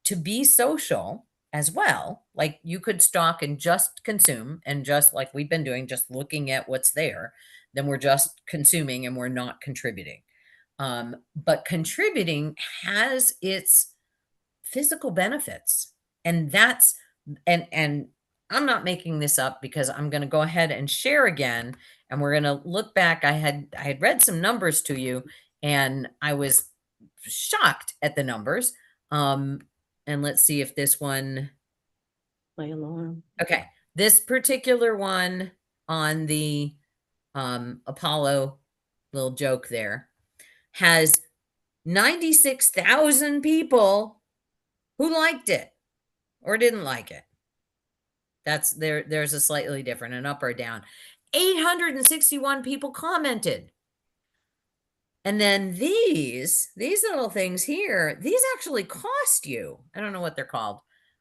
to be social as well, like you could stalk and just consume, and just like we've been doing, just looking at what's there, then we're just consuming and we're not contributing. But contributing has its physical benefits. And that's, and I'm not making this up, because I'm going to go ahead and share again, and we're going to look back. I had read some numbers to you, and I was shocked at the numbers. And let's see if this one, My alarm. okay, this particular one on the Apollo little joke there has 96,000 people who liked it or didn't like it. That's there's a slightly different, an up or down. 861 people commented. And then these little things here, these actually cost you. I don't know what they're called,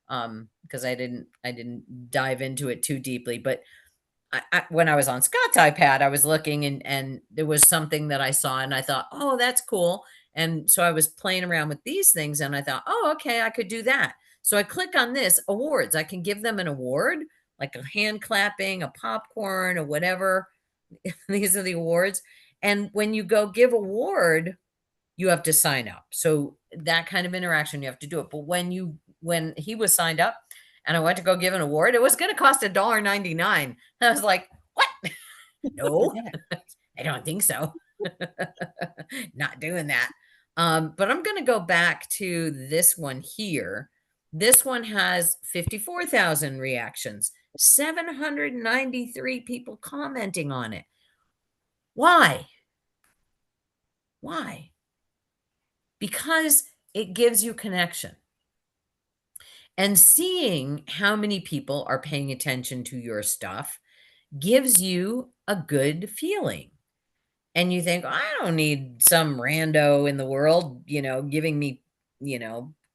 because I didn't dive into it too deeply. But when I was on Scott's iPad, I was looking, and there was something that I saw, and I thought, oh, that's cool. And so I was playing around with these things, and I thought, oh, okay, I could do that. So I click on this awards. I can give them an award, like a hand clapping, a popcorn, or whatever. These are the awards. And when you go give award, you have to sign up. So that kind of interaction, you have to do it. But when he was signed up and I went to go give an award, it was going to cost $1.99. I was like, what? No, I don't think so. Not doing that. But I'm going to go back to this one here. This one has 54,000 reactions, 793 people commenting on it. Why? Why? Because it gives you connection. And seeing how many people are paying attention to your stuff gives you a good feeling. And you think, I don't need some rando in the world, giving me,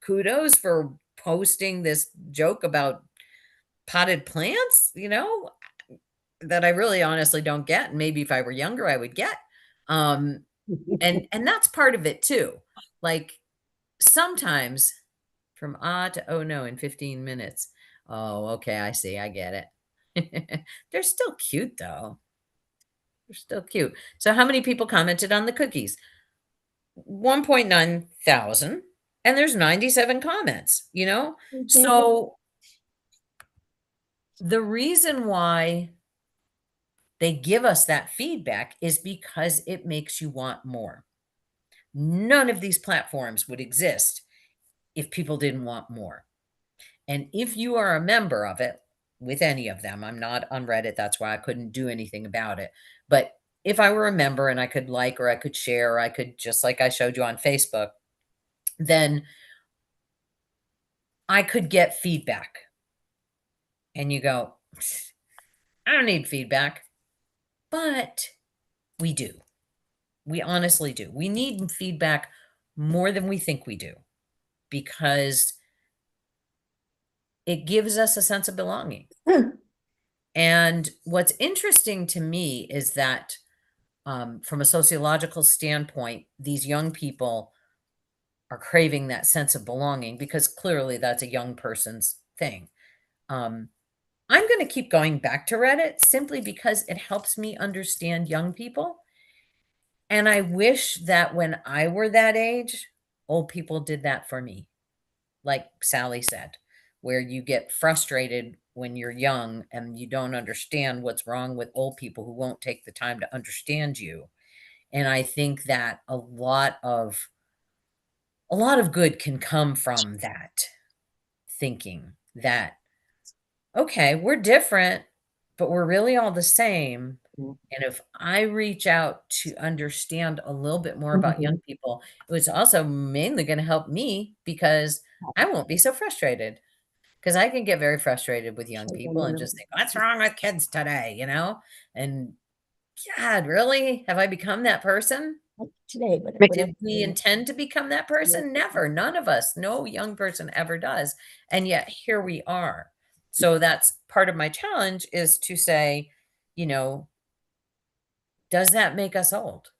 kudos for posting this joke about potted plants, that I really honestly don't get. And maybe if I were younger, I would get. And that's part of it too. Like sometimes from to oh no in 15 minutes. Oh, okay, I see. I get it. They're still cute though. They're still cute. So how many people commented on the cookies? 1.9 thousand. And there's 97 comments, So the reason why they give us that feedback is because it makes you want more. None of these platforms would exist if people didn't want more. And if you are a member of it, with any of them, I'm not on Reddit, that's why I couldn't do anything about it. But if I were a member and I could like, or I could share, or I could, just like I showed you on Facebook, then I could get feedback. And you go, I don't need feedback. But we do. We honestly do. We need feedback more than we think we do, because it gives us a sense of belonging. And what's interesting to me is that from a sociological standpoint, these young people are craving that sense of belonging, because clearly that's a young person's thing. I'm going to keep going back to Reddit simply because it helps me understand young people. And I wish that when I were that age, old people did that for me. Like Sally said, where you get frustrated when you're young and you don't understand what's wrong with old people who won't take the time to understand you. And I think that a lot of good can come from that thinking that, okay, we're different, but we're really all the same. And if I reach out to understand a little bit more about young people, it was also mainly going to help me, because I won't be so frustrated. Because I can get very frustrated with young people and just think, what's wrong with kids today? And God, really? Have I become that person? Today, but Did we intend to become that person? Never. None of us. No young person ever does. And yet here we are. So that's part of my challenge, is to say, does that make us old?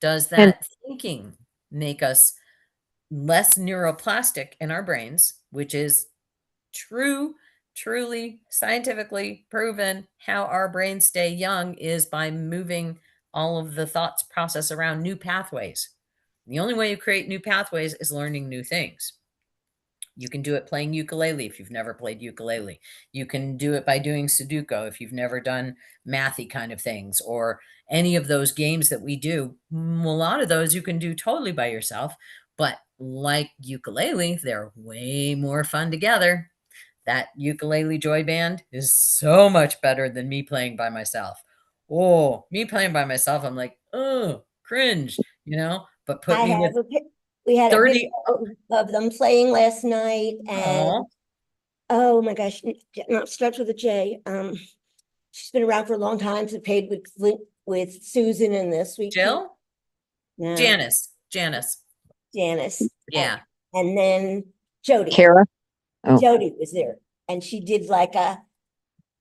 Does that thinking make us less neuroplastic in our brains, which is truly scientifically proven how our brains stay young is by moving all of the thoughts process around new pathways. The only way you create new pathways is learning new things. You can do it playing ukulele if you've never played ukulele. You can do it by doing Sudoku if you've never done mathy kind of things, or any of those games that we do. A lot of those you can do totally by yourself, but like ukulele, they're way more fun together. That ukulele joy band is so much better than me playing by myself. Oh, me playing by myself, I'm like, oh, cringe, but put I me with have we had a 30. video of them playing last night, and Oh, oh my gosh, no, it starts with a J. She's been around for a long time. She played with Susan in this week. Jill? No, Janice. Janice. Yeah. And then Jody. Kara? Oh. Jody was there, and she did like a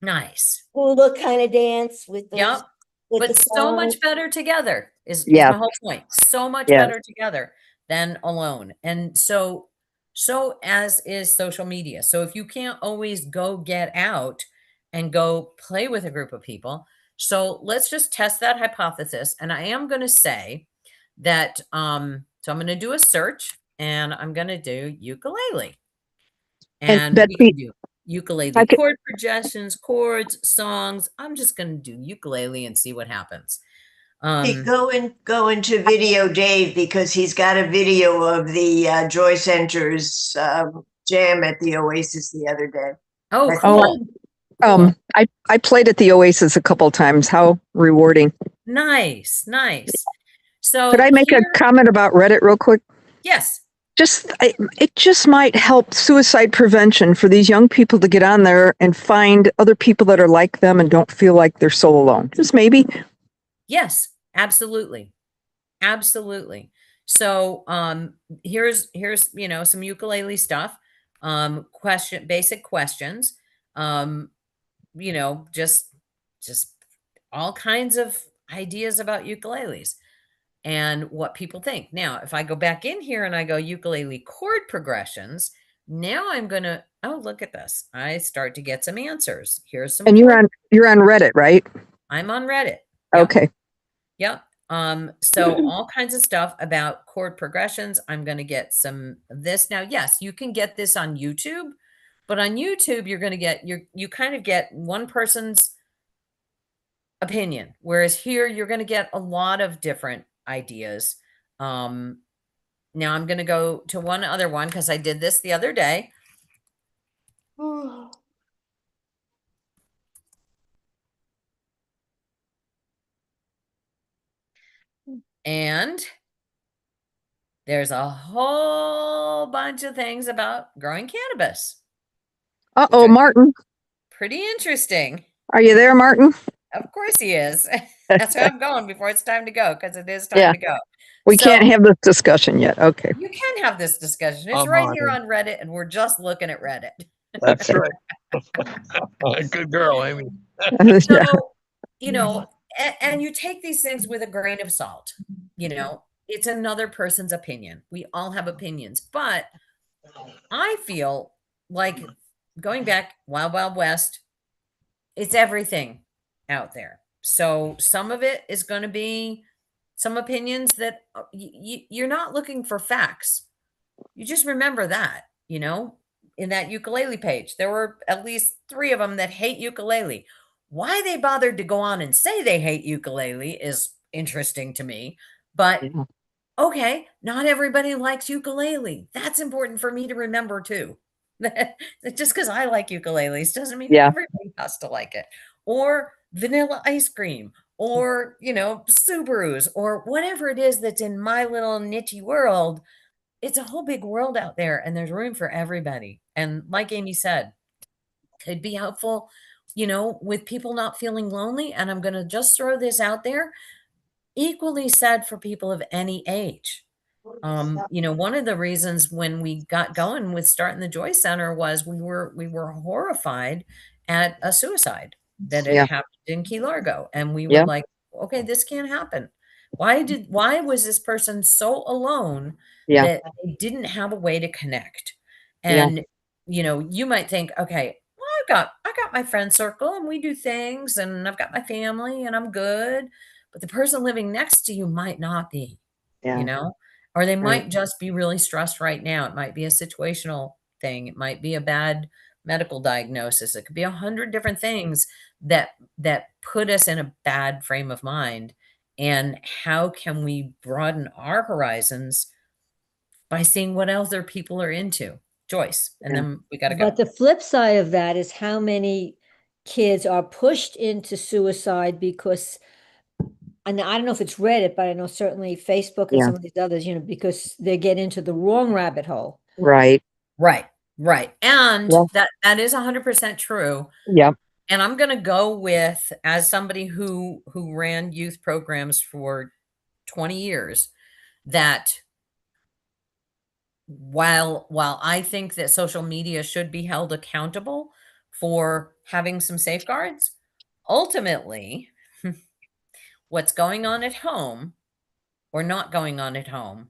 Nice. hula kind of dance with the Yep. with But the so song. much better together is Yeah. my whole point. So much Yeah. better together than alone. And so as is social media. So if you can't always go get out and go play with a group of people, so let's just test that hypothesis. And I am going to say that so I'm going to do a search, and I'm going to do ukulele. And we Betsy, can do ukulele I could- chord progressions, chords, songs. I'm just going to do ukulele and see what happens. Hey, go into Video Dave, because he's got a video of the Joy Center's jam at the Oasis the other day. Oh, That's cool. I played at the Oasis a couple times. How rewarding. Nice. So Could I make a comment about Reddit real quick? Yes. It just might help suicide prevention for these young people to get on there and find other people that are like them and don't feel like they're so alone. Just maybe. Yes, absolutely. So here's some ukulele stuff. Basic questions. Just all kinds of ideas about ukuleles and what people think. Now, if I go back in here and I go ukulele chord progressions, now I'm gonna, oh, look at this. I start to get some answers. Here's some. And you're on Reddit, right? I'm on Reddit. Yep. Okay. Yep. So all kinds of stuff about chord progressions. I'm going to get some of this. Now, yes, you can get this on YouTube, but on YouTube, you're going to get, you kind of get one person's opinion. Whereas here, you're going to get a lot of different ideas. Now I'm going to go to one other one because I did this the other day. And there's a whole bunch of things about growing cannabis. Uh-oh, Martin. Pretty interesting. Are you there, Martin? Of course he is. That's where I'm going before it's time to go, because it is time to go. We can't have this discussion yet. Okay. You can have this discussion. It's right here on Reddit, and we're just looking at Reddit. That's right. Good girl, Amy. So, and you take these things with a grain of salt. It's another person's opinion. We all have opinions, but I feel like going back Wild Wild West, it's everything out there. So some of it is going to be some opinions that you're not looking for facts. You just remember that, in that ukulele page, there were at least 3 of them that hate ukulele. Why they bothered to go on and say they hate ukulele is interesting to me, but okay, not everybody likes ukulele. That's important for me to remember too. Just because I like ukuleles doesn't mean everybody has to like it. Or vanilla ice cream, or, Subarus, or whatever it is that's in my little niche world. It's a whole big world out there, and there's room for everybody. And like Amy said, could be helpful, with people not feeling lonely. And I'm going to just throw this out there. Equally said for people of any age. One of the reasons when we got going with starting the Joy Center was we were horrified at a suicide that had happened in Key Largo. And we were like, okay, this can't happen. Why was this person so alone that they didn't have a way to connect? And, you might think, okay, well, I got my friend circle and we do things and I've got my family and I'm good. but the person living next to you might not be, Yeah. you know, or they Right. might just be really stressed right now. It might be a situational thing. It might be a bad medical diagnosis. It could be 100 different things that put us in a bad frame of mind. And how can we broaden our horizons by seeing what other people are into? Joyce, and Yeah. then we got to go. But the flip side of that is how many kids are pushed into suicide because, and I don't know if it's Reddit, but I know certainly Facebook and Yeah. some of these others, because they get into the wrong rabbit hole. Right. Right. And Yeah. that is 100% true. Yep. And I'm going to go with, as somebody who ran youth programs for 20 years, that while I think that social media should be held accountable for having some safeguards, ultimately what's going on at home or not going on at home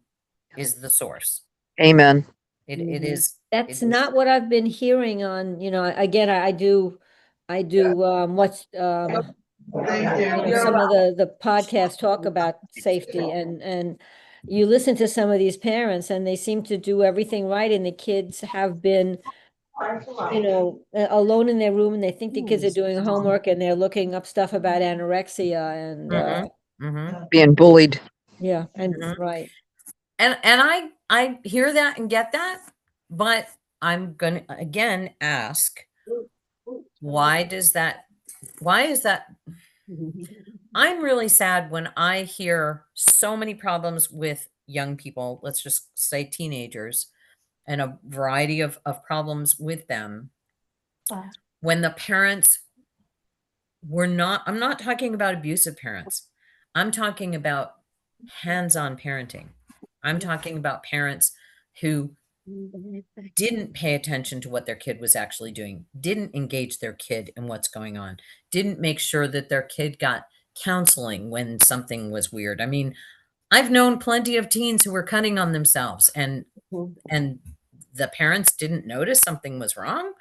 is the source. Amen. It Mhm. is. That's it is- not what I've been hearing on, again, I do what's, some of the podcasts talk about safety and you listen to some of these parents and they seem to do everything right and the kids have been, alone in their room and they think the kids are doing homework and they're looking up stuff about anorexia and, Mhm. Mhm. Being bullied. yeah, and Mhm. right. And I hear that and get that, but I'm gonna again ask, why is that? I'm really sad when I hear so many problems with young people, let's just say teenagers, and a variety of problems with them. When the parents were not, I'm not talking about abusive parents. I'm talking about hands-on parenting. I'm talking about parents who didn't pay attention to what their kid was actually doing, didn't engage their kid in what's going on, didn't make sure that their kid got counseling when something was weird. I mean, I've known plenty of teens who were cutting on themselves and the parents didn't notice something was wrong.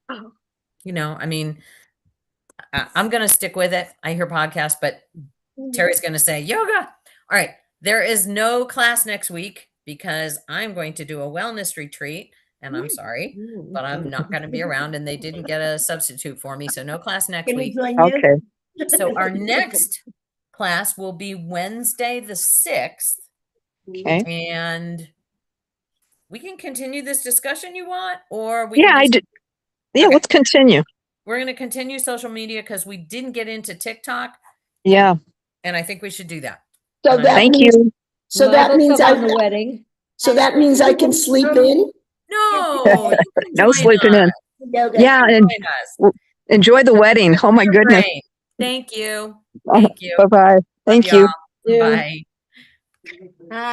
I mean, I'm going to stick with it. I hear podcasts, but Terry's going to say yoga. All right. There is no class next week because I'm going to do a wellness retreat and I'm sorry, but I'm not going to be around and they didn't get a substitute for me. So no class next Can we week. join you? Okay. So our next class will be Wednesday, the 6th. Okay. And we can continue this discussion you want, or we Yeah, can I just- did. Yeah, Okay. let's continue. We're going to continue social media because we didn't get into TikTok. Yeah. And I think we should do that. So that Thank means, you. so Well, I that will means come on the I, wedding. so that means I can sleep in? No, you can No join sleeping in. us. Yoga. Yeah, and Join us. enjoy the wedding. Oh my goodness. Great. Thank you. Thank you. Bye bye. Love Thank you. y'all. Yeah. Bye.